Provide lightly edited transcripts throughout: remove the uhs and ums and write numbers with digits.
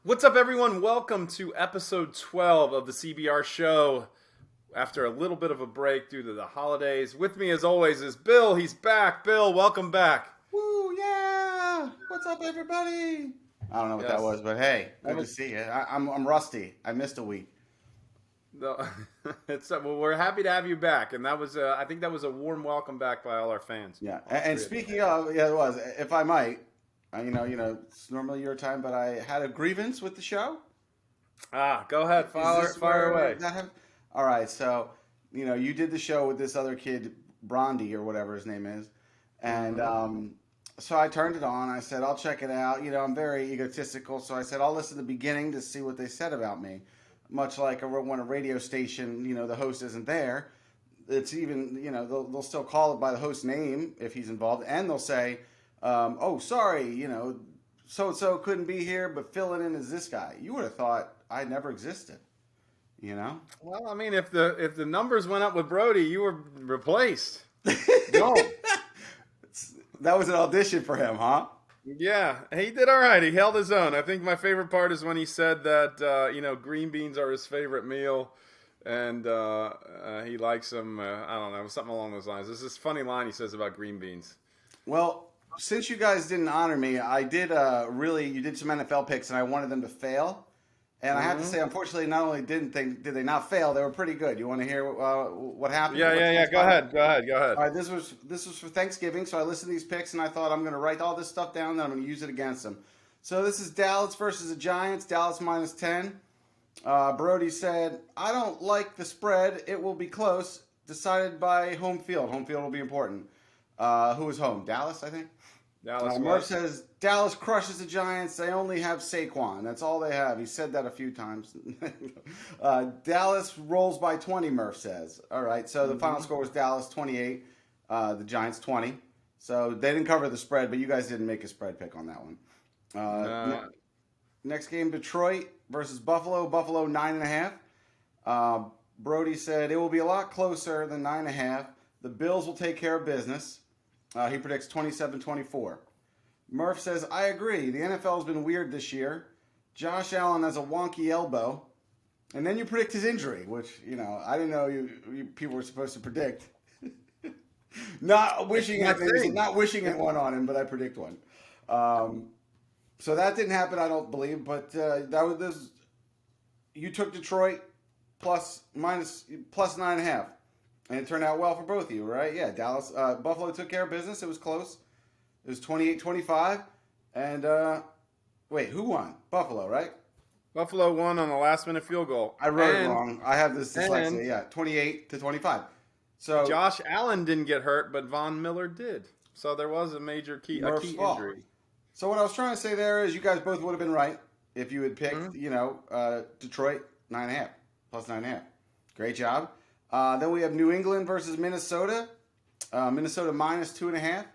What's up, everyone? Welcome to episode 12 of the CBR Show. After a little bit of a break due to the holidays, with me as always is Bill. He's back. Bill, welcome back. Woo, yeah! What's up, everybody? I don't know what that Yes, was, but hey, that good to was see you. I'm rusty. I missed a week. no. Well, we're happy to have you back, and that was I think that was a warm welcome back by all our fans, Yeah, all and three of them. speaking of, yeah, it was. If I might, it's normally your time, but I had a grievance with the show. Go ahead, Is this fire where away. that have? All right, so you did the show with this other kid, Brondi or whatever his name is, and Mm-hmm. so I turned it on. I said I'll check it out. I'm very egotistical, so I said I'll listen to the beginning to see what they said about me. Much like when a radio station, the host isn't there, it's even they'll still call it by the host name if he's involved, and they'll say, "Oh, sorry, so and so couldn't be here, but filling in is this guy." You would have thought I never existed, you know. Well, I mean, if the numbers went up with Brody, you were replaced. Gone. That was an audition for him, huh? Yeah, he did all right. He held his own. I think my favorite part is when he said that green beans are his favorite meal, and he likes them. I don't know, something along those lines. There's this funny line he says about green beans. Well, since you guys didn't honor me, I did you did some NFL picks, and I wanted them to fail. And I have to Hmm. say, unfortunately, not only did they not fail, they were pretty good. You want to hear what happened? Yeah, What yeah, yeah. Go transpired? ahead, go ahead, go ahead. All right, this was for Thanksgiving, so I listened to these picks and I thought I'm going to write all this stuff down and I'm going to use it against them. So this is Dallas versus the Giants. Dallas -10. Brody said, "I don't like the spread. It will be close. Decided by home field. Home field will be important." Who was home? Dallas, I think. Dallas Murph was. says Dallas crushes the Giants. They only have Saquon. That's all they have. He said that a few times. Dallas rolls by 20. Murph says. All right. So the final Hmm. score was Dallas 28, the Giants 20. So they didn't cover the spread, but you guys didn't make a spread pick on that one. No. Next game, Detroit versus Buffalo. Buffalo 9.5. Brody said it will be a lot closer than 9.5. The Bills will take care of business. He predicts 27-24. Murph says, I agree. The NFL has been weird this year. Josh Allen has a wonky elbow. And then you predict his injury, which, I didn't know you people were supposed to predict. Not wishing My it, thing. not wishing it one on him, but I predict one. So that didn't happen, I don't believe. But that was this. You took Detroit plus 9.5. And it turned out well for both of you, right? Yeah, Buffalo took care of business. It was close. It was 28-25. And, wait, who won? Buffalo, right? Buffalo won on a last-minute field goal, I wrote it wrong. I have this dyslexia. and Yeah, 28-25. So, Josh Allen didn't get hurt, but Von Miller did. So there was a major Murph's key fault. injury. So what I was trying to say there is you guys both would have been right if you had picked, Mhm. Detroit 9.5, plus 9.5. Great job. Then we have New England versus Minnesota. Minnesota -2.5.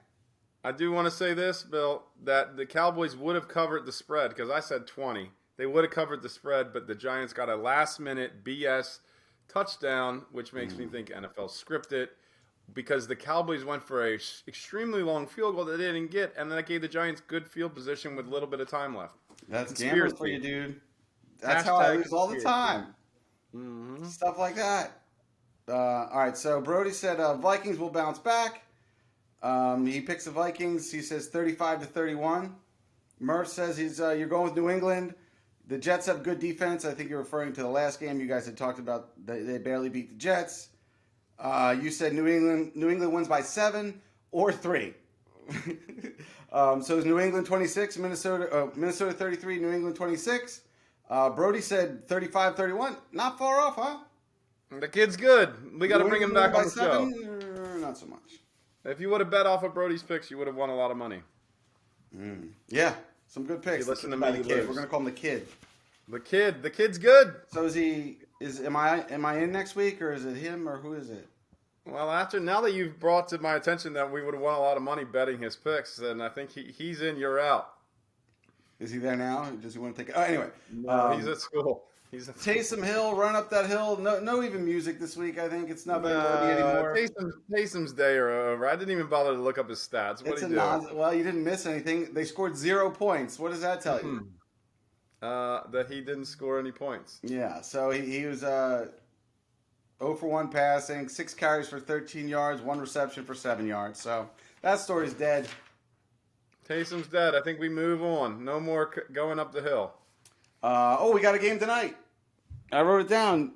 I do want to say this, Bill, that the Cowboys would have covered the spread because I said 20. They would have covered the spread, but the Giants got a last-minute BS touchdown, which makes me think NFL scripted because the Cowboys went for a extremely long field goal that they didn't get, and that gave the Giants good field position with a little bit of time left. That's gambling for Conspiracy. you, dude. That's how I Hashtag lose all the conspiracy. time. Mm-hmm. Stuff like that. All right, so Brody said Vikings will bounce back. He picks the Vikings. He says 35-31. Murph says you're going with New England. The Jets have good defense. I think you're referring to the last game you guys had talked about. They barely beat the Jets. You said New England. New England wins by 7 or 3. So it's New England 26, Minnesota 33, New England 26. Brody said 35-31. Not far off, huh? The kid's good. We got to New bring him England back on by the show. 7? Not so much. If you would have bet off of Brody's picks, you would have won a lot of money. Yeah, some good picks. You listen to By me, the you kid. lose. We're gonna call him the kid. The kid's good. So is he? Am I in next week or is it him or who is it? Well, now that you've brought to my attention that we would have won a lot of money betting his picks, then I think he's in, you're out. Is he there now? Does he want to take it? Oh, anyway. He's at school. Taysom Hill, run up that hill. No even music this week. I think it's not very wordy anymore. Taysom's day are over. I didn't even bother to look up his stats. What It's do a you do? Well, you didn't miss anything. They scored 0 points. What does that tell you? that he didn't score any points. Yeah, so he was 0 for 1 passing, 6 carries for 13 yards, 1 reception for 7 yards. So that story's dead. Taysom's dead. I think we move on. No more going up the hill. We got a game tonight. I wrote it down.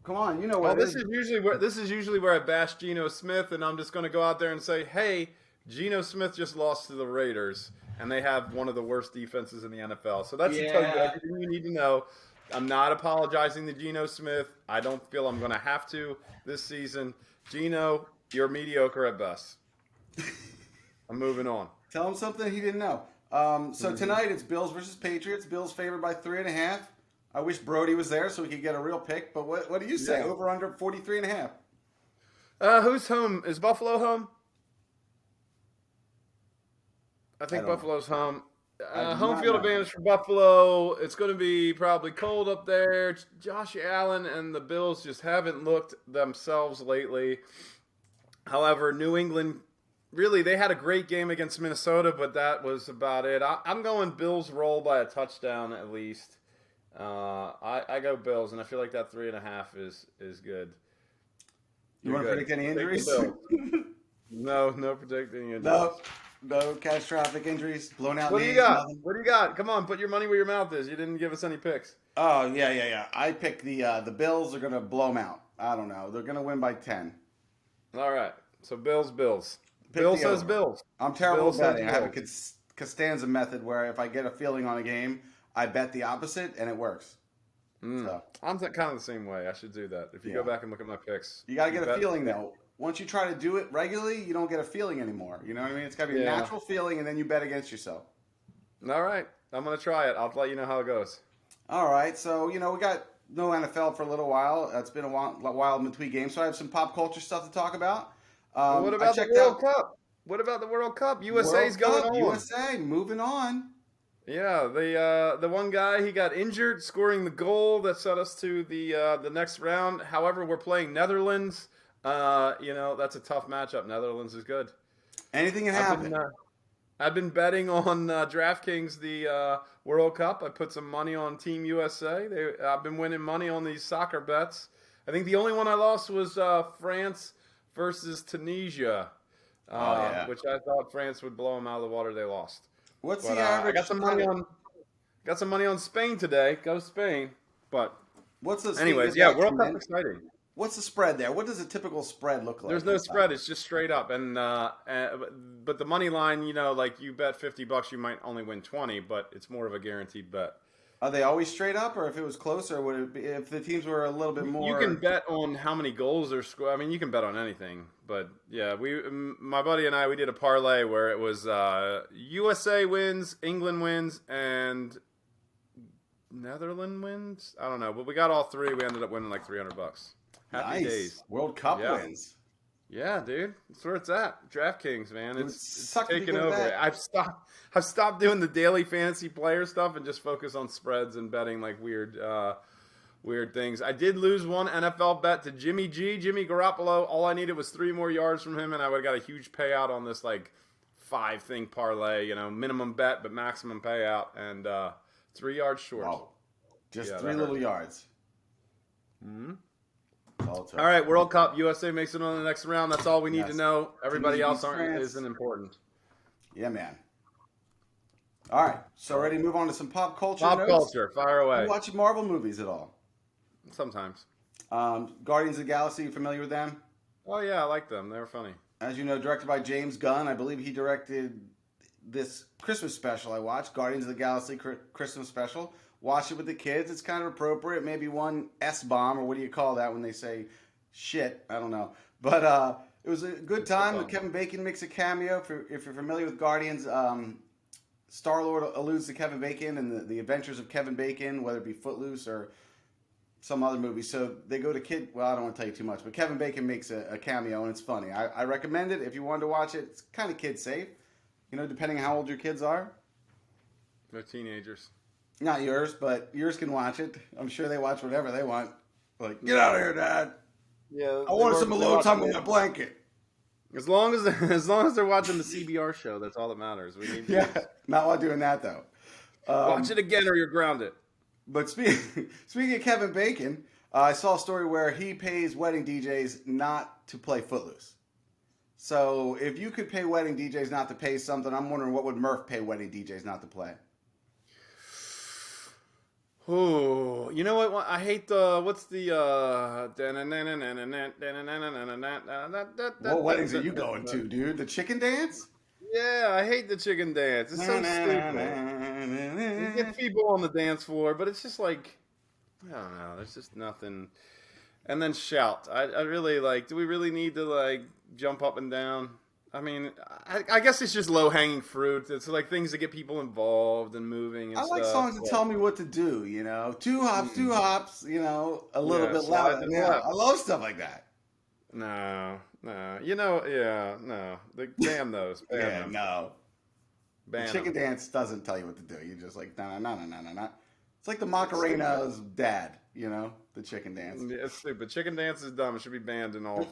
Come on, you know what? This is usually where I bash Geno Smith, and I'm just going to go out there and say, hey, Geno Smith just lost to the Raiders, and they have one of the worst defenses in the NFL. So that's to tell you everything you need to know. I'm not apologizing to Geno Smith. I don't feel I'm going to have to this season. Geno, you're mediocre at best. I'm moving on. Tell him something he didn't know. So tonight it's Bills versus Patriots. Bills favored by 3.5. I wish Brody was there so we could get a real pick. But what do you say? Yeah. Over under 43.5. Who's home? Is Buffalo home? I think Buffalo's home. Home field advantage for Buffalo. It's going to be probably cold up there. Josh Allen and the Bills just haven't looked themselves lately. However, New England, really, they had a great game against Minnesota, but that was about it. I'm going Bills roll by a touchdown at least. I go Bills, and I feel like that 3.5 is good. You want to predict any injuries? No predicting injuries. No catastrophic injuries. Blown out. What do you got? What do you got? Come on, put your money where your mouth is. You didn't give us any picks. Oh yeah. I picked the Bills are gonna blow them out. I don't know. They're gonna win by 10. All right. So Bills. Pick Bill the says over. Bills. I'm terrible Bill at betting. I have a Bills. Costanza method where if I get a feeling on a game, I bet the opposite and it works. So. I'm kind of the same way. I should do that. If you go back and look at my picks, you got to get a feeling though. Once you try to do it regularly, you don't get a feeling anymore. You know what I mean? It's got to be a natural feeling, and then you bet against yourself. All right. I'm going to try it. I'll let you know how it goes. All right. So, we got no NFL for a little while. It's been a while in between games. So I have some pop culture stuff to talk about. What about the World Cup? What about the World Cup? USA's going on. USA, moving on. Yeah, the one guy, he got injured scoring the goal that set us to the next round. However, we're playing Netherlands. That's a tough matchup. Netherlands is good. Anything can happen. I've been betting on DraftKings the World Cup. I put some money on Team USA. I've been winning money on these soccer bets. I think the only one I lost was France versus Tunisia, which I thought France would blow them out of the water. They lost. What's the average? I got some money on Spain today. Go Spain. But what's the anyways? Yeah, World Cup exciting. What's the spread there? What does a typical spread look like? There's no spread. It's just straight up. But the money line, like you bet $50, you might only win 20, but it's more of a guaranteed bet. Are they always straight up, or if it was closer, would it be if the teams were a little bit more? You can bet on how many goals are scored. I mean, you can bet on anything. But yeah, my buddy and I, we did a parlay where it was USA wins, England wins, and Netherlands wins. I don't know, but we got all three. We ended up winning like $300. Happy days. World Cup wins. Yeah, dude. That's where it's at. DraftKings, man. It's taking taken over. I've stopped doing the daily fantasy player stuff and just focus on spreads and betting like weird things. I did lose one NFL bet to Jimmy Garoppolo. All I needed was 3 more yards from him, and I would have got a huge payout on this like 5-thing parlay. Minimum bet but maximum payout, and 3 yards short. Wow. Just 3 little yards. Mm-hmm. All right, World Cup. USA makes it on the next round. That's all we need to know. Everybody else isn't important. Yeah, man. All right, so ready to move on to some pop culture. Culture, fire away. You watch Marvel movies at all? Sometimes. Guardians of the Galaxy, you familiar with them? Oh yeah, I like them. They were funny. As you know, directed by James Gunn. I believe he directed this Christmas special I watched, Guardians of the Galaxy Christmas special. Watch it with the kids. It's kind of appropriate. Maybe one S-bomb, or what do you call that when they say shit? I don't know. But it was a good time. Kevin Bacon makes a cameo. If you're familiar with Guardians, Star-Lord alludes to Kevin Bacon and the adventures of Kevin Bacon, whether it be Footloose or some other movie. So they go to well, I don't want to tell you too much, but Kevin Bacon makes a cameo, and it's funny. I recommend it. If you wanted to watch it, it's kind of kid-safe, depending on how old your kids are. They're teenagers. Not yours, but yours can watch it. I'm sure they watch whatever they want. Like, get out of here, Dad. Yeah, I wanted some alone time with my blanket. As long as they're watching the CBR show, that's all that matters. We need not while doing that though. Watch it again or you're grounded. But speaking of Kevin Bacon, I saw a story where he pays wedding DJs not to play Footloose. So if you could pay wedding DJs not to pay something, I'm wondering what would Murph pay wedding DJs not to play? Oh, you know what? I hate the what's the What weddings are you going to, dude? The chicken dance? Yeah, I hate the chicken dance. It's so stupid. You get people on the dance floor, but it's just like I don't know. There's just nothing. And then shout. I really like. Do we really need to like jump up and down? I mean, I guess it's just low hanging fruit. It's like things that get people involved and moving. And I like stuff. songs that tell me what to do. You know, two hops. You know, a little bit louder. Yeah, I love stuff like that. No. You know, no. Ban those. Ban them. No. Ban the chicken dance doesn't tell you what to do. You're just like, no. It's like the Macarena's dad, you know, the chicken dance. Yeah, it's stupid. Chicken dance is dumb. It should be banned in all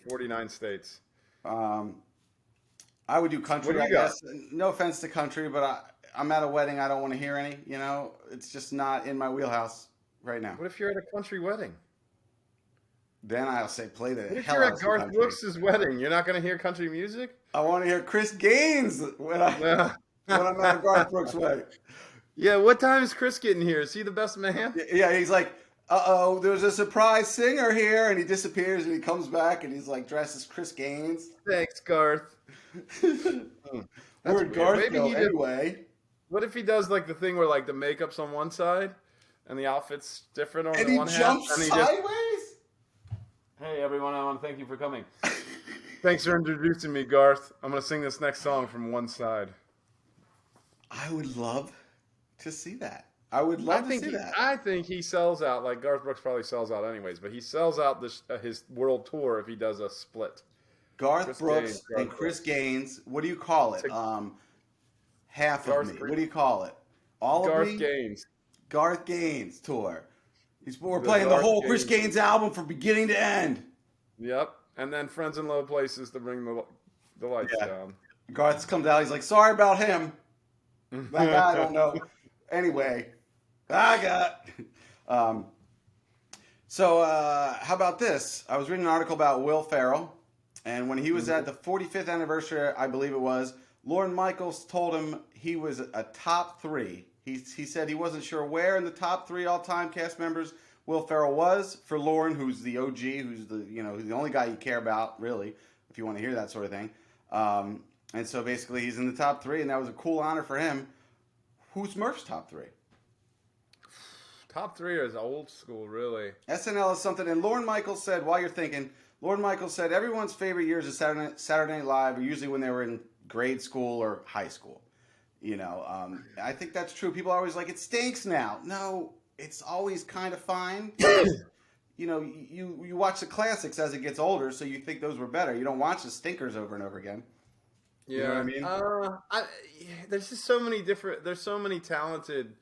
49 states. I would do country, I guess. No offense to country, but I'm at a wedding. I don't want to hear any, you know. It's just not in my wheelhouse right now. What if you're at a country wedding? Then I'll say play the hell out of country. What if you're at Garth Brooks' wedding? You're not going to hear country music? I want to hear Chris Gaines when I'm at a Garth Brooks wedding. Yeah, what time is Chris getting here? Is he the best man? Yeah, he's like, there's a surprise singer here, and he disappears, and he comes back, and he's like dressed as Chris Gaines. Thanks, Garth. Where'd Garth go anyway? What if he does like the thing where like the makeup's on one side, and the outfit's different on the one half? And he jumps sideways? Hey, everyone, I want to thank you for coming. Thanks for introducing me, Garth. I'm going to sing this next song from one side. I would love to see that. I would love to see that. I think he sells out, like Garth Brooks probably sells out anyways, but he sells out his world tour if he does a split. Garth Brooks and Chris Gaines, what do you call it? Half of me. What do you call it? All of me? Garth Gaines. Garth Gaines tour. We're playing the whole Chris Gaines album from beginning to end. Yep. And then Friends in Low Places to bring the lights down. Garth comes out. He's like, sorry about him. That guy, I don't know. Anyway, I got. So how about this? I was reading an article about Will Ferrell, and when he was at the 45th anniversary, I believe it was, Lorne Michaels told him he was a top 3. He said he wasn't sure where in the top 3 all-time cast members Will Ferrell was for Lorne, who's the OG, who's the only guy you care about, really, if you want to hear that sort of thing. And so basically he's in the top 3, and that was a cool honor for him. Who's Murph's top 3? Top 3 is old school, really. SNL is something, and Lorne Michaels said, while you're thinking, Lorne Michaels said everyone's favorite years of Saturday Night Live are usually when they were in grade school or high school. You know, I think that's true. People are always like, it stinks now. No, it's always kind of fine. You know, you watch the classics as it gets older, so you think those were better. You don't watch the stinkers over and over again. Yeah, you know what I mean? There's just so many there's so many talented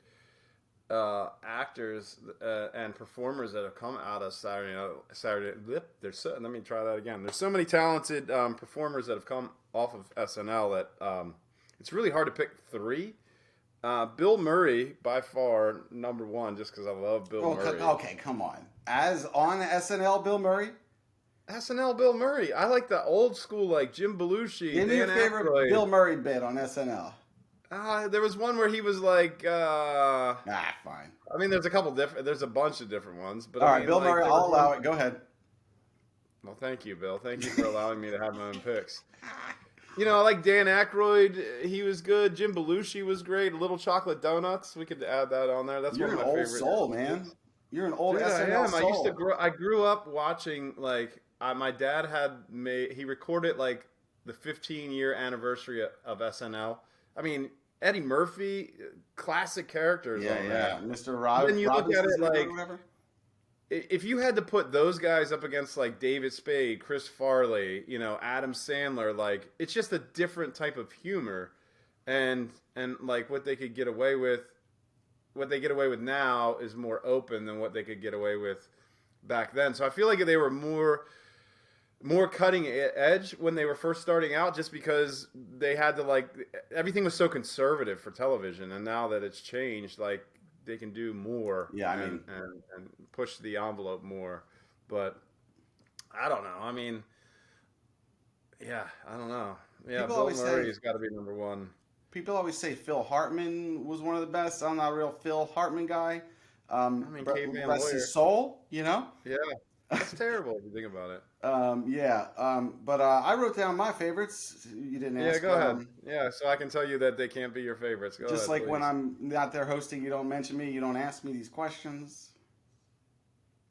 actors and performers that have come out of Saturday. Let me try that again. There's so many talented performers that have come off of SNL that it's really hard to pick 3. Bill Murray, by far, number 1, just because I love Bill Murray. Okay, come on. As on SNL, Bill Murray? SNL Bill Murray. I like the old school, like Jim Belushi. Give me your favorite Bill Murray bit on SNL. There was one where he was like, fine. I mean, there's a bunch of different ones. But all right, Bill Murray, I'll allow it. Go ahead. Well, thank you, Bill. Thank you for allowing me to have my own picks. You know, I like Dan Aykroyd. He was good. Jim Belushi was great. Little Chocolate Donuts. We could add that on there. That's one of my favorite. You're an old soul, man. You're an old SNL soul. I grew up watching, like, my dad he recorded, like, the 15-year anniversary of SNL. I mean, Eddie Murphy, classic characters on that. Mr. Rob. Then you look at it like, if you had to put those guys up against like David Spade, Chris Farley, you know, Adam Sandler, like it's just a different type of humor, and like what they could get away with, what they get away with now is more open than what they could get away with back then. So I feel like they were more more cutting edge when they were first starting out, just because they had to like everything was so conservative for television, and now that it's changed, like they can do more. Yeah, I and, mean, and push the envelope more. But I don't know. I mean, yeah, I don't know. Yeah, people Bill always say Murray's got to be number one. people always say Phil Hartman was one of the best. I'm not a real Phil Hartman guy. I mean, But Caveman rest Lawyer. his soul, you know. Yeah, that's terrible if you think about it. Yeah. But I wrote down my favorites. You didn't Yeah, ask. go ahead. Yeah, so I can tell you that they can't be your favorites. Go Just ahead, like when please. I'm not there hosting, you don't mention me. You don't ask me these questions.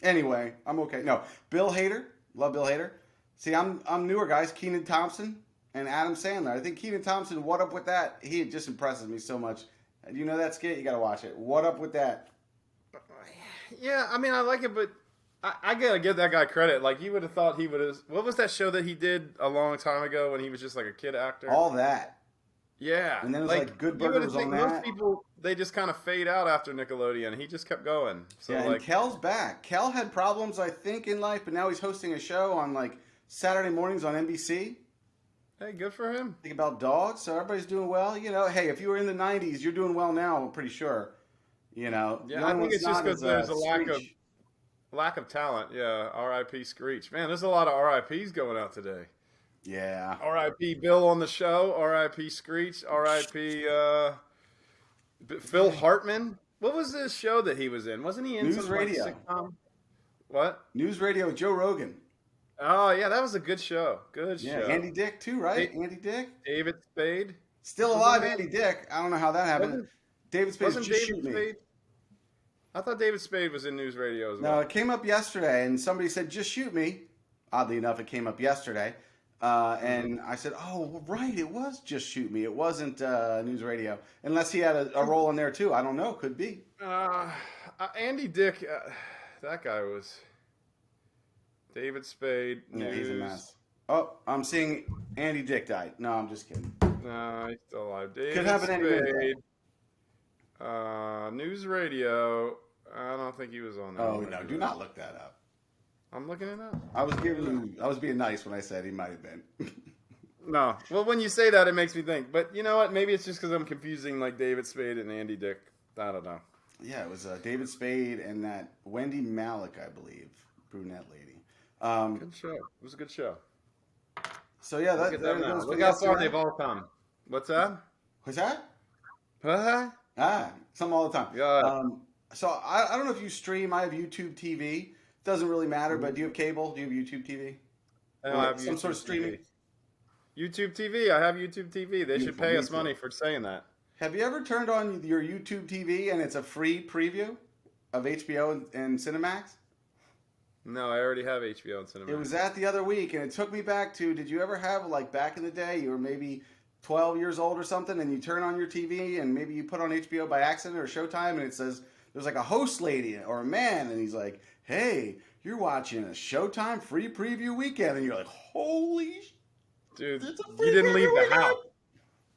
Anyway, I'm okay. No, Bill Hader. Love Bill Hader. See, I'm newer guys. Keenan Thompson and Adam Sandler. I think Keenan Thompson. What up with that? He just impresses me so much. You know that skit? You got to watch it. What up with that? Yeah, I mean, I like it, but I gotta give that guy credit. Like, you would have thought he would have. What was that show that he did a long time ago when he was just like a kid actor? All that. Yeah, And then it was like Good you Burger would was think on most that. people they just kind of fade out after Nickelodeon. He just kept going. So Yeah, and like, Kel's back. Kel had problems, I think, in life, but now he's hosting a show on like Saturday mornings on NBC. hey, good for him. Think about dogs, so everybody's doing well. You know, hey, if you were in the '90s, you're doing well now. I'm pretty sure. You know, Yeah, the I only think one's it's just not because is, there's a Screech. lack of talent. Yeah, R.I.P. Screech. Man, there's a lot of R.I.P.s going out today. Yeah, R.I.P. Bill on the show. R.I.P. Screech. R.I.P. Phil Hartman. What was this show that he was in? Wasn't he in News some like Radio. sitcom? What? News Radio with Joe Rogan. Oh yeah, that was a good show. Good Yeah, show. Andy Dick too, right? Andy Dick, David Spade. still Wasn't alive. Andy Dick. I don't know how that happened. wasn't David Spade's wasn't just David shoot me. Spade? I thought David Spade was in News Radio as No, well. it came up yesterday, and somebody said, "Just shoot me." Oddly enough, it came up yesterday, and I said, "Oh, right, it was Just Shoot Me. It wasn't News Radio, unless he had a role in there too. I don't know. Could be." Andy Dick, that guy was David Spade. Yeah, he's a News. mess. Oh, I'm seeing Andy Dick died. No, I'm just kidding. No, he's still alive. David Could happen any minute, Spade. News Radio. I don't think he was on that. Oh no, do not look that up. I'm looking it up. I was being nice when I said he might have been. No. Well, when you say that, it makes me think. But you know what? Maybe it's just because I'm confusing like David Spade and Andy Dick. I don't know. Yeah, it was David Spade and that Wendy Malick, I believe, brunette lady. Good show. It was a good show. So yeah, Look at them that now. goes for Look the how far SRM. they've all come. What's that? What's that? What? Something all the time. Yeah. So I don't know if you stream. I have YouTube TV. Doesn't really matter, but do you have cable? Do you have YouTube TV? I Or don't have some YouTube sort of streaming? TV. YouTube TV. I have YouTube TV. They should Beautiful, pay us beautiful. money for saying that. Have you ever turned on your YouTube TV and it's a free preview of HBO and Cinemax? No, I already have HBO and Cinema. It was that the other week, and it took me back to, did you ever have, like back in the day, you were maybe 12 years old or something, and you turn on your TV, and maybe you put on HBO by accident or Showtime, and it says, there's like a host lady or a man, and he's like, hey, you're watching a Showtime free preview weekend, and you're like, holy Dude, it's a you free didn't leave preview the weekend. house.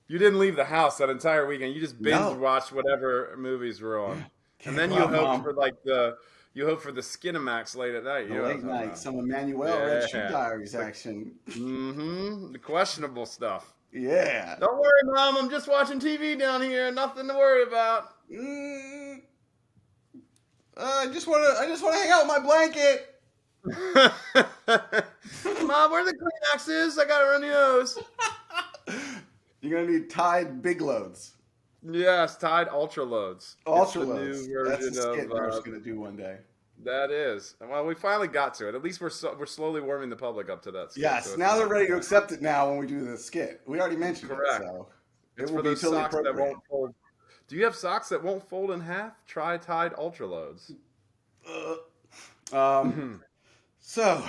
You didn't leave the house that entire weekend. You just binge No. watched whatever movies were on, Can't and then go you out, hoped Mom. for you hope for the Skinamax late at night. You know what I'm Late talking night, about. some Emmanuel Red Shoe Yeah. Diaries action. The questionable stuff. Yeah. Don't worry, Mom. I'm just watching TV down here. Nothing to worry about. I just want to hang out with my blanket. Mom, where the Kleenex is? I got a runny nose. You're gonna need Tide Big Loads. Yes, Tide Ultra Loads. Ultra It's the Loads. new That's version the skit of, Nerf's gonna do one day. that is. Well, we finally got to it. At least we're slowly warming the public up to that skit. Yes, so it's now not- they're ready to accept it now when we do the skit. We already mentioned Correct. it, so It's it will for be those totally socks that appropriate. won't fold. Do you have socks that won't fold in half? Try Tide Ultra Loads. So,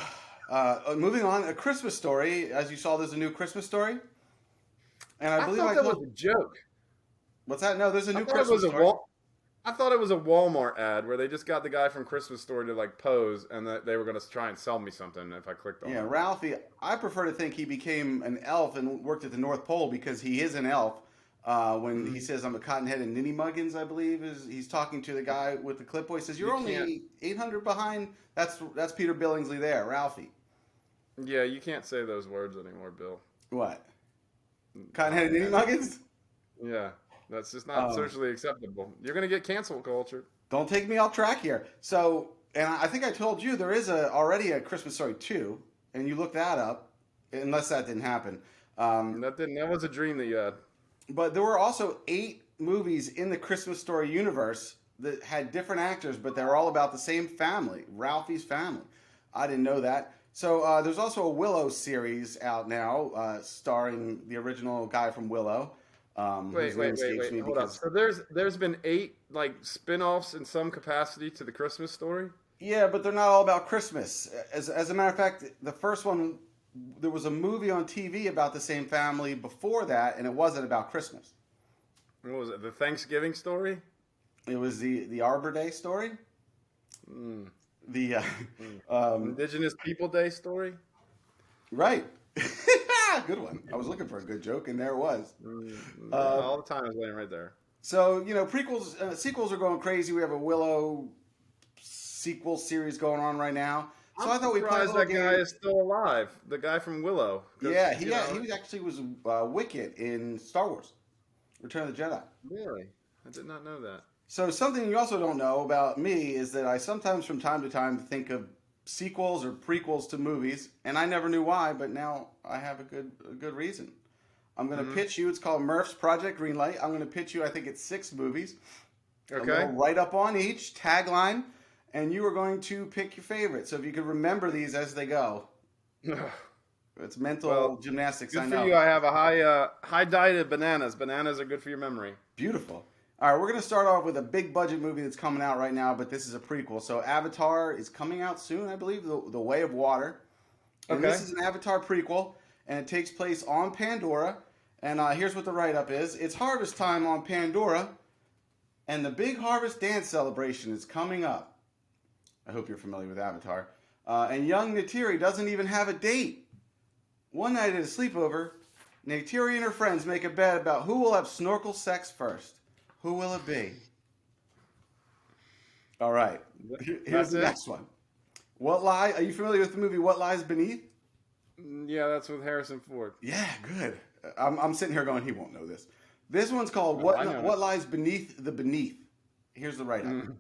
moving on, A Christmas Story. As you saw, there's a new Christmas Story, and I believe thought that was a joke. What's that? No, there's a I new thought it Christmas was Story. I thought it was a Walmart ad where they just got the guy from Christmas Story to like pose, and that they were going to try and sell me something if I clicked on Yeah, it. Ralphie. I prefer to think he became an elf and worked at the North Pole because he is an elf. When he says, "I'm a cotton-headed ninny muggins," I believe he's talking to the guy with the clipboard. He says, "You're You only can't- 800 behind." That's Peter Billingsley there, Ralphie. Yeah, you can't say those words anymore, Bill. What? Cotton-headed ninny muggins? Yeah, that's just not socially acceptable. You're gonna get cancel culture. Don't take me off track here. So, and I think I told you there is already a Christmas Story 2, and you look that up, unless that didn't happen. That was a dream that you had. But there were also 8 movies in the Christmas Story universe that had different actors, but they're all about the same family, Ralphie's family. I didn't know that. So there's also a Willow series out now, starring the original guy from Willow. Wait. Hold on. So there's been 8 like spin-offs in some capacity to the Christmas Story? Yeah, but they're not all about Christmas. As a matter of fact, the first one, there was a movie on TV about the same family before that, and it wasn't about Christmas. What was it? The Thanksgiving Story? It was the Arbor Day story. The Indigenous People Day Story? Right. Good one. I was looking for a good joke, and there it was. All the time I was laying right there. So, prequels, sequels are going crazy. We have a Willow sequel series going on right now. So I thought we played that guy is still alive. The guy from Willow. Yeah, he actually was Wicket in Star Wars, Return of the Jedi. Really? I did not know that. So something you also don't know about me is that I sometimes from time to time think of sequels or prequels to movies, and I never knew why, but now I have a good reason. I'm going to pitch you. It's called Murph's Project Greenlight. I'm going to pitch you. I think it's 6 movies. Okay. Write up on each tagline, and you are going to pick your favorite. So if you could remember these as they go, it's mental gymnastics. Good I know. for you. I have a high diet of bananas. Bananas are good for your memory. Beautiful. All right, we're going to start off with a big budget movie that's coming out right now, but this is a prequel. So Avatar is coming out soon, I believe, The Way of Water. And this is an Avatar prequel, and it takes place on Pandora. And here's what the write-up is. It's harvest time on Pandora, and the big harvest dance celebration is coming up. I hope you're familiar with Avatar. And young Neytiri doesn't even have a date. One night at a sleepover, Neytiri and her friends make a bet about who will have snorkel sex first. Who will it be? All right. Here's the next one. Are you familiar with the movie What Lies Beneath? Yeah, that's with Harrison Ford. Yeah, good. I'm sitting here going, he won't know this. This one's called What Lies Beneath the Beneath. Here's the write-up.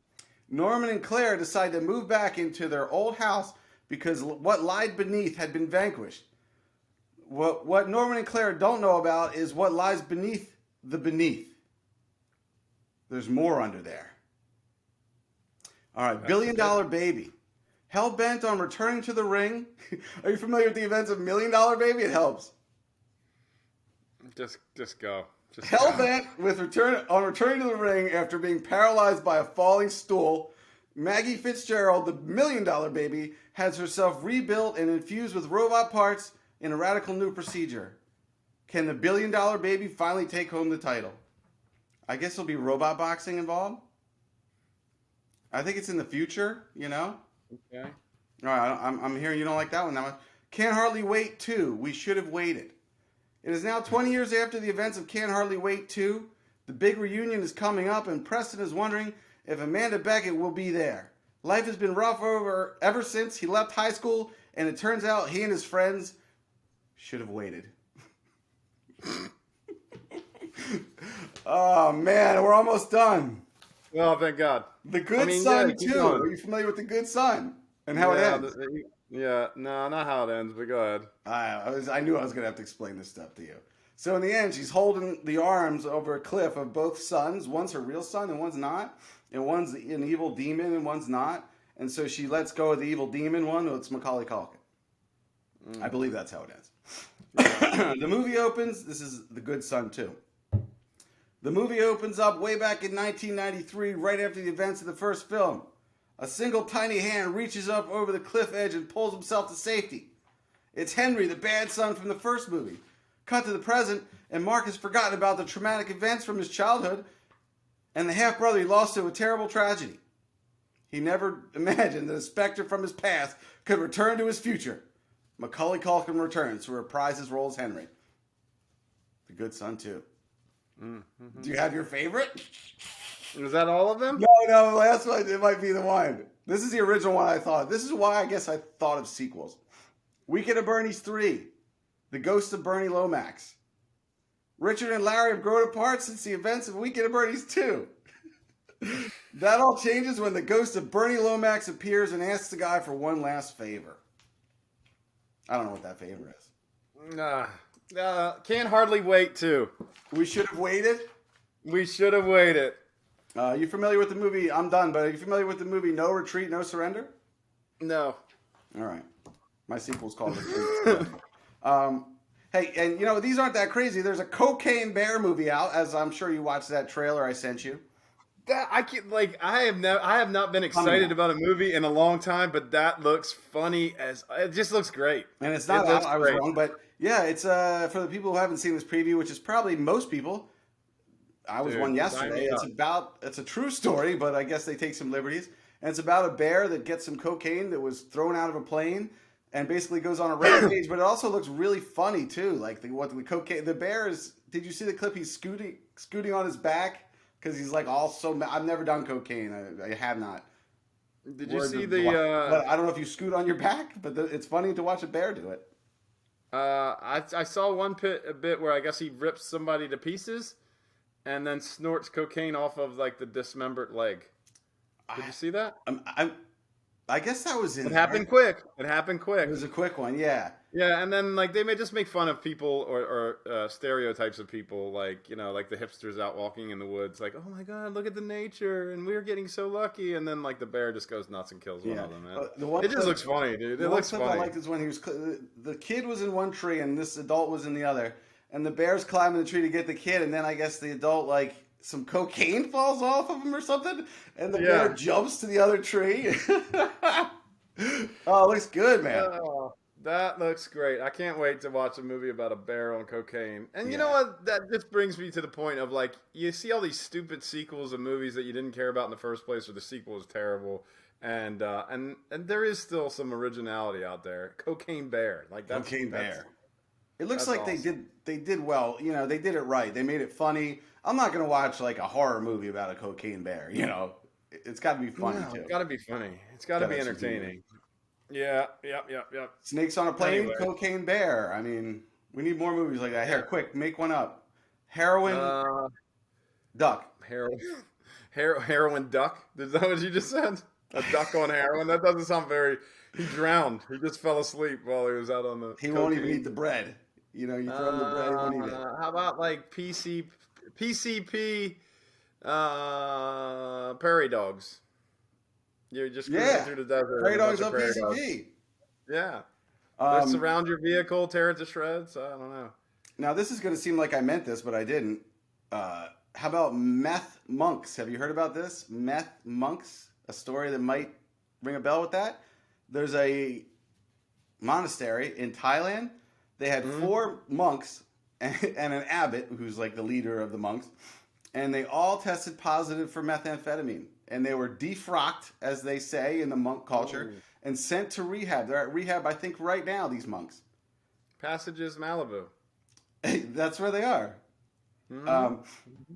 Norman and Claire decide to move back into their old house because what lied beneath had been vanquished. What Norman and Claire don't know about is what lies beneath the beneath. There's more under there. All right, Billion Dollar Baby. Hell-bent on returning to the ring. Are you familiar with the events of $1 Million Baby? It helps. Just go. Hell-bent on returning to the ring after being paralyzed by a falling stool, Maggie Fitzgerald, the $1 Million Baby, has herself rebuilt and infused with robot parts in a radical new procedure. Can the $1 Billion Baby finally take home the title? I guess there'll be robot boxing involved. I think it's in the future, Okay. All right, I'm hearing you don't like that one that much. Can't Hardly Wait 2. We should have waited. It is now 20 years after the events of Can't Hardly Wait 2. The big reunion is coming up, and Preston is wondering if Amanda Beckett will be there. Life has been rough ever since he left high school, and it turns out he and his friends should have waited. Oh, man, we're almost done. Well, thank God. The Good Son, too. Are you familiar with The Good Son and how it ends? No, not how it ends, but go ahead. I knew I was going to have to explain this stuff to you. So in the end, she's holding the arms over a cliff of both sons. One's her real son and one's not. And one's an evil demon and one's not. And so she lets go of the evil demon one. It's Macaulay Culkin. I believe that's how it ends. The movie opens. This is The Good Son, too. The movie opens up way back in 1993, right after the events of the first film. A single tiny hand reaches up over the cliff edge and pulls himself to safety. It's Henry, the bad son from the first movie. Cut to the present, and Mark has forgotten about the traumatic events from his childhood and the half-brother he lost to a terrible tragedy. He never imagined that a specter from his past could return to his future. Macaulay Culkin returns to reprise his role as Henry. The Good Son, too. Do you have your favorite? Is that all of them? No, the last one, it might be the one. This is the original one I thought. This is why I guess I thought of sequels. Weekend of Bernie's 3. The Ghost of Bernie Lomax. Richard and Larry have grown apart since the events of Weekend of Bernie's 2. That all changes when the ghost of Bernie Lomax appears and asks the guy for one last favor. I don't know what that favor is. Can't hardly wait to. We should have waited. We should have waited. You familiar with the movie? I'm done, but are you familiar with the movie No Retreat, No Surrender? No. All right. My sequel's called Retreat. Hey, and you know, these aren't that crazy. There's a Cocaine Bear movie out, as I'm sure you watched that trailer I sent you. I have not been excited about a movie in a long time, but that looks funny it just looks great. And it's not out, I was wrong, but yeah, it's for the people who haven't seen this preview, which is probably most people. I was one yesterday. It's a true story, but I guess they take some liberties. And it's about a bear that gets some cocaine that was thrown out of a plane and basically goes on a rampage, but it also looks really funny too. Like the cocaine, the bear is, did you see the clip? He's scooting on his back. Because he's like I've never done cocaine. I have not. Did you see but I don't know if you scoot on your back, but it's funny to watch a bear do it. I saw one bit where I guess he rips somebody to pieces, and then snorts cocaine off of like the dismembered leg. Did you see that? I guess that was in. It happened quick. It happened quick. It was a quick one, yeah. Yeah, and then like they may just make fun of people or stereotypes of people, like like the hipsters out walking in the woods, like, oh my god, look at the nature, and we're getting so lucky, and then like the bear just goes nuts and kills one of them. Man. It just looks funny, dude. It looks funny. I liked is when the kid was in one tree and this adult was in the other, and the bear's climbing the tree to get the kid, and then I guess the adult like some cocaine falls off of him or something, and the bear jumps to the other tree. Oh, it looks good, man. That looks great. I can't wait to watch a movie about a bear on cocaine. And you know what? That just brings me to the point of like, you see all these stupid sequels of movies that you didn't care about in the first place, or the sequel is terrible. And there is still some originality out there. Cocaine Bear, like that's Cocaine Bear. It looks like awesome. they did well. You know, they did it right. They made it funny. I'm not gonna watch like a horror movie about a cocaine bear. You know, it's got to be funny too. It's got to be funny. It's got to be entertaining. Yeah. Snakes on a Plane, anyway. Cocaine Bear. I mean, we need more movies like that. Here, quick, make one up. Heroin duck. Heroin duck? Is that what you just said? A duck on heroin? That doesn't sound very... He drowned. He just fell asleep while he was out on the... He won't even eat the bread. You know, you throw him the bread, he won't eat it. How about like PCP prairie dogs? You're just cruising through the desert. Prairie dogs on PCP. Yeah. Surround your vehicle, tear it to shreds. I don't know. Now, this is going to seem like I meant this, but I didn't. How about meth monks? Have you heard about this? Meth monks? A story that might ring a bell with that? There's a monastery in Thailand. They had 4 monks and an abbot, who's like the leader of the monks, and they all tested positive for methamphetamine. And they were defrocked, as they say in the monk culture, and sent to rehab. They're at rehab, I think, right now, these monks. Passages Malibu. That's where they are. Mm-hmm.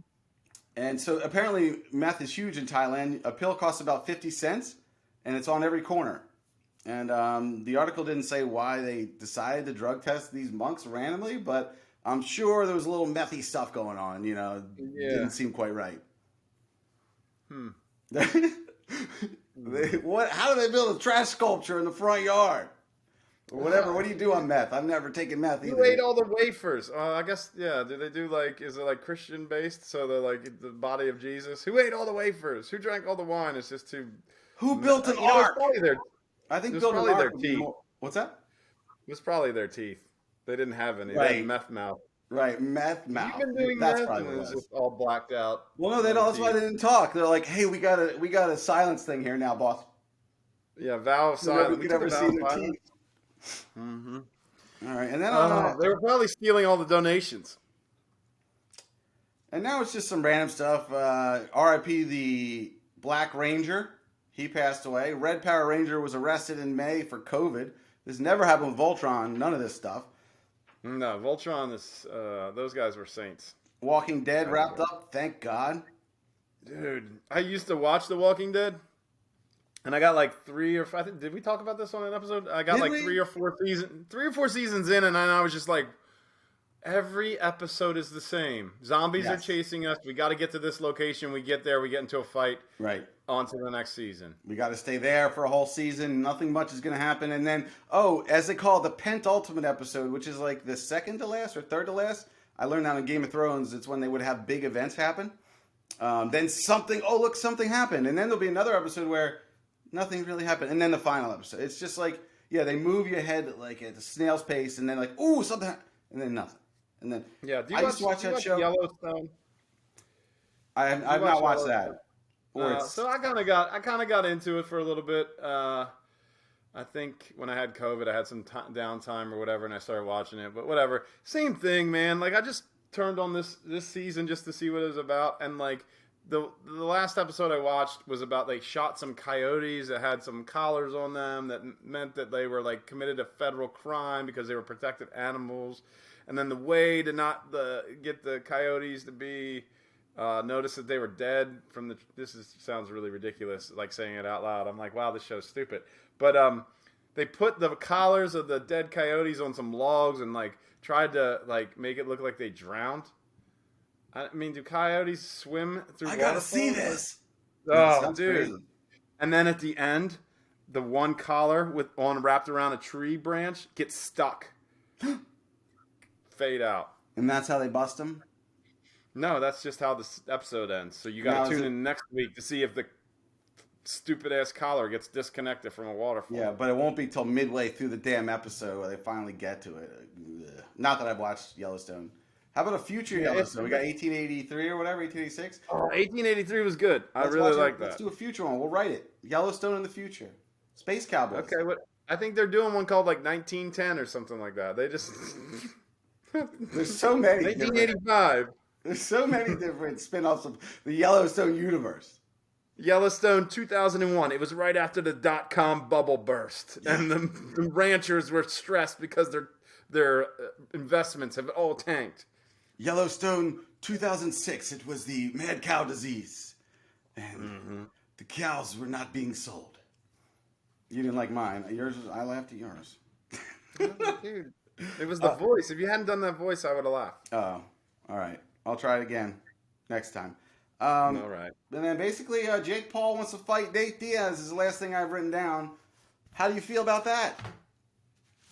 And so apparently meth is huge in Thailand. A pill costs about 50 cents, and it's on every corner. And the article didn't say why they decided to drug test these monks randomly, but I'm sure there was a little methy stuff going on. You know, didn't seem quite right. How do they build a trash sculpture in the front yard? Or whatever. What do you do on meth? I've never taken meth either. Who ate all the wafers? I guess, yeah. Do they do like, is it like Christian based? So they're like the body of Jesus. Who ate all the wafers? Who drank all the wine? It's just too. Who built an ark? I think built an ark. Their teeth. What's that? It was probably their teeth. They didn't have any. Right. They had meth mouth. Right, meth mouth. You've been doing meth, and it's just all blacked out. Well, no, they don't. That's why they didn't talk. They're like, "Hey, we got a silence thing here now, boss." Yeah, vow of silence. We never see their teeth. Mm-hmm. All right, and then they were probably stealing all the donations. And now it's just some random stuff. R.I.P. the Black Ranger. He passed away. Red Power Ranger was arrested in May for COVID. This never happened with Voltron. None of this stuff. No, Voltron is. Those guys were saints. Walking Dead wrapped up. Thank God. Dude, I used to watch The Walking Dead. And I got like 3 or 5. Did we talk about this on an episode? I got Did like we? 3 or 4 seasons in, and then I was just like, every episode is the same. Zombies are Yes. chasing us. We got to get to this location. We get there. We get into a fight. Right. On to the next season. We got to stay there for a whole season. Nothing much is going to happen. And then, as they call it, the penultimate episode, which is like the second to last or third to last. I learned that in Game of Thrones. It's when they would have big events happen. Then something happened. And then there'll be another episode where nothing really happened. And then the final episode. It's just like, they move you ahead like at a snail's pace. And then like, ooh, something and then nothing. And then Do I used to watch that show. Yellowstone? I've not watched that. So I kind of got into it for a little bit. I think when I had COVID, I had some downtime or whatever, and I started watching it. But whatever, same thing, man. Like I just turned on this season just to see what it was about, and like the last episode I watched was about they shot some coyotes that had some collars on them that meant that they were like committed a federal crime because they were protected animals, and then the way to not get the coyotes to be noticed that they were dead from the. Sounds really ridiculous, like saying it out loud. I'm like, wow, this show's stupid. But they put the collars of the dead coyotes on some logs and like tried to like make it look like they drowned. I mean, do coyotes swim through? I gotta see this. Oh, dude! Crazy. And then at the end, the one collar wrapped around a tree branch gets stuck. Fade out. And that's how they bust them. No, that's just how this episode ends. So you got to tune in next week to see if the stupid ass collar gets disconnected from a waterfall. Yeah, but it won't be till midway through the damn episode where they finally get to it. Not that I've watched Yellowstone. How about a future Yellowstone? We got 1883 or whatever, 1886. Oh, 1883 was good. I really like that. Let's do a future one. We'll write it. Yellowstone in the future. Space Cowboys. Okay, I think they're doing one called like 1910 or something like that. They just There's so many. 1985. There's so many different spin-offs of the Yellowstone universe. Yellowstone 2001. It was right after the .com bubble burst, and the ranchers were stressed because their investments have all tanked. Yellowstone 2006. It was the mad cow disease, and the cows were not being sold. You didn't like mine. I laughed at yours. Dude, it was the voice. If you hadn't done that voice, I would have laughed. Oh, all right. I'll try it again next time. All right. And then basically, Jake Paul wants to fight Nate Diaz is the last thing I've written down. How do you feel about that?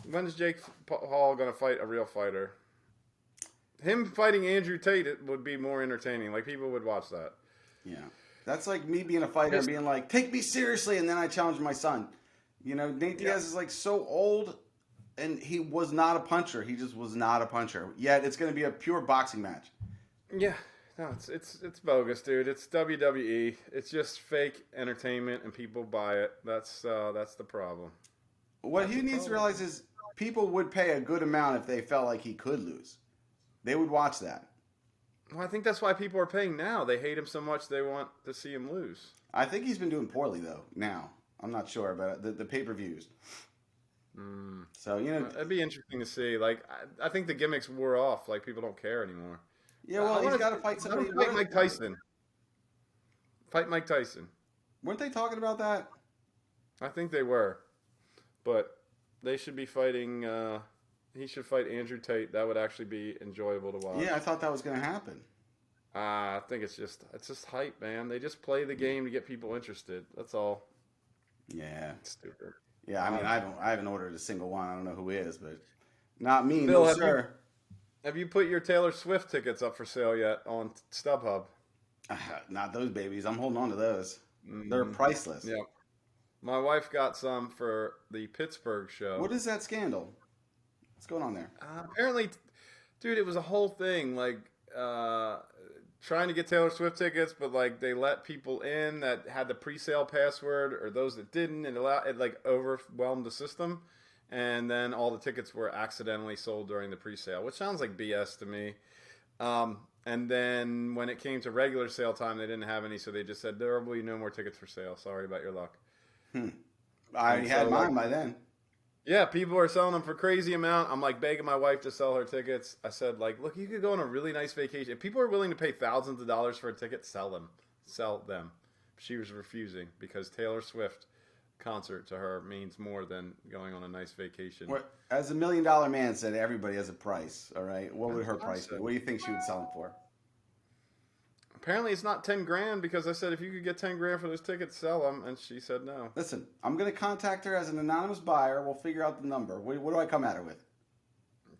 When's Jake Paul going to fight a real fighter? Him fighting Andrew Tate would be more entertaining. Like, people would watch that. Yeah. That's like me being a fighter and being like, take me seriously, and then I challenge my son. You know, Nate Diaz is like so old, and he was not a puncher. He just was not a puncher. Yet it's going to be a pure boxing match. Yeah. No, it's bogus, dude. It's WWE. It's just fake entertainment, and people buy it. That's the problem. What he needs to realize is people would pay a good amount if they felt like he could lose. They would watch that. Well, I think that's why people are paying now. They hate him so much they want to see him lose. I think he's been doing poorly though. Now I'm not sure, but the pay-per-views. So it'd be interesting to see. Like I think the gimmicks wore off. Like people don't care anymore. Yeah, well, he's got to fight somebody. Fight Mike Tyson. Fight Mike Tyson. Weren't they talking about that? I think they were, but they should be fighting. He should fight Andrew Tate. That would actually be enjoyable to watch. Yeah, I thought that was going to happen. I think it's just hype, man. They just play the game to get people interested. That's all. Yeah, it's stupid. Yeah, I mean, I haven't ordered a single one. I don't know who is, but not me, Bill, no sir. Have you put your Taylor Swift tickets up for sale yet on StubHub? Not those babies. I'm holding on to those. They're priceless. Yeah. My wife got some for the Pittsburgh show. What is that scandal? What's going on there? Apparently, dude, it was a whole thing. Like, trying to get Taylor Swift tickets, but like they let people in that had the pre-sale password or those that didn't, and it like overwhelmed the system. And then all the tickets were accidentally sold during the pre-sale, which sounds like BS to me. And then when it came to regular sale time, they didn't have any, so they just said, there will be no more tickets for sale. Sorry about your luck. I had mine by then. Yeah, people are selling them for crazy amount. I'm like begging my wife to sell her tickets. I said, like, look, you could go on a really nice vacation. If people are willing to pay thousands of dollars for a ticket, sell them. Sell them. She was refusing because Taylor Swift concert to her means more than going on a nice vacation. As a $1 Million Man said, everybody has a price. All right, what would her price be? What do you think she would sell them for? Apparently, it's not $10,000 because I said if you could get $10,000 for those tickets, sell them, and she said no. Listen, I'm gonna contact her as an anonymous buyer. We'll figure out the number. What do I come at her with?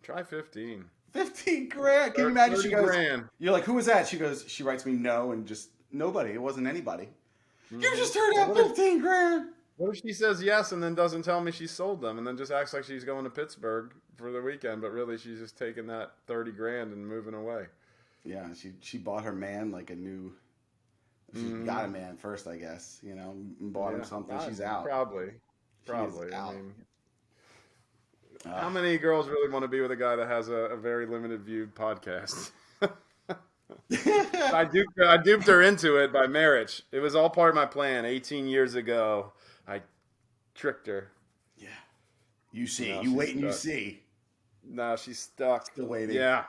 Try 15. 15 grand. Can you imagine? She goes, grand. You're like, who was that? She goes, she writes me no, and just nobody. It wasn't anybody. Mm-hmm. You just heard that 15 grand. What if she says yes and then doesn't tell me she sold them and then just acts like she's going to Pittsburgh for the weekend, but really she's just taking that 30 grand and moving away. Yeah, she bought her man like a new. She got a man first, I guess. You know, and bought him something. She's out. Probably. Out. I mean, how many girls really want to be with a guy that has a very limited viewed podcast? I duped her into it by marriage. It was all part of my plan. 18 years ago, I tricked her. Yeah. You see. No, you wait and you see. No, she's stuck. Still waiting. Yeah.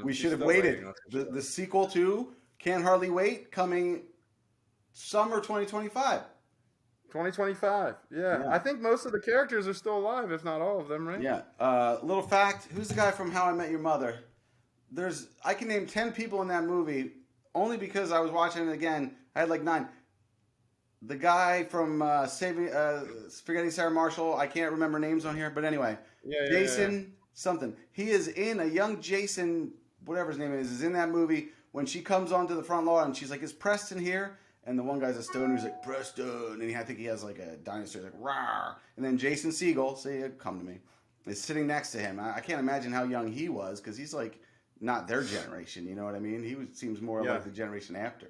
We should have waited. The sequel to Can't Hardly Wait coming summer 2025. 2025. Yeah. I think most of the characters are still alive, if not all of them, right? Yeah. Little fact, who's the guy from How I Met Your Mother? I can name 10 people in that movie only because I was watching it again. I had like 9. The guy from Forgetting Sarah Marshall, I can't remember names on here, but anyway. Jason something. He is in a young Jason, whatever his name is in that movie when she comes onto the front lawn and she's like, is Preston here? And the one guy's a stoner who's like, Preston. And I think he has like a dinosaur. He's like, rawr. And then Jason Segel, come to me, is sitting next to him. I can't imagine how young he was because he's like not their generation. You know what I mean? He seems more like the generation after.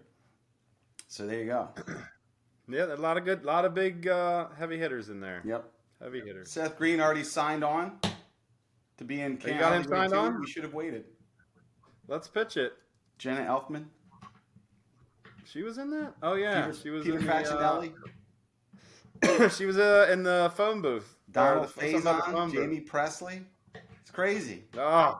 So there you go. Yeah, a lot of big heavy hitters in there. Yep. Heavy hitters. Seth Green already signed on to be in Camp. You got him signed on? We should have waited. Let's pitch it. Jenna Elfman. She was in that? Oh, yeah. She was Peter in Facinelli. She was in the phone booth. Donald Faison, Jamie Presley. It's crazy. The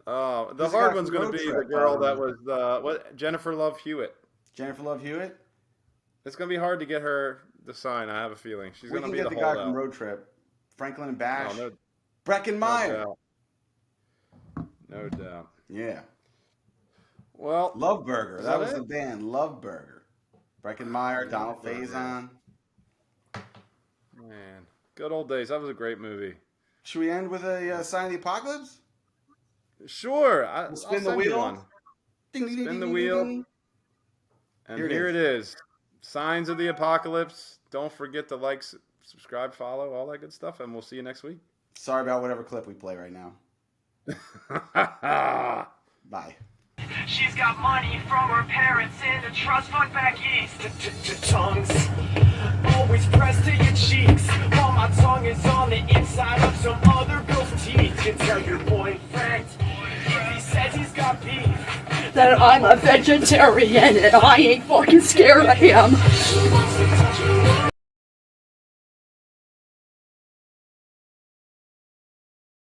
hard one's going to be the girl that was Jennifer Love Hewitt. Jennifer Love Hewitt? It's going to be hard to get her to sign. I have a feeling. She's going to be the holdout. We can get the guy from Road Trip. Franklin and Bash. No, Breckenmeyer. No doubt. Yeah. Well, Love Burger. That was the band. Love Burger. Breckenmeyer, Donald Faison. Man, good old days. That was a great movie. Should we end with a Sign of the Apocalypse? Sure. We'll spin the wheel. Spin the wheel. And here it is. Signs of the Apocalypse. Don't forget to like, subscribe, follow, all that good stuff. And we'll see you next week. Sorry about whatever clip we play right now. Bye. She's got money from her parents in a trust fund back east. Tongues always pressed to your cheeks, while my tongue is on the inside of some other girl's teeth. Can tell your boyfriend if he says he's got beef that I'm a vegetarian and I ain't fucking scared of him.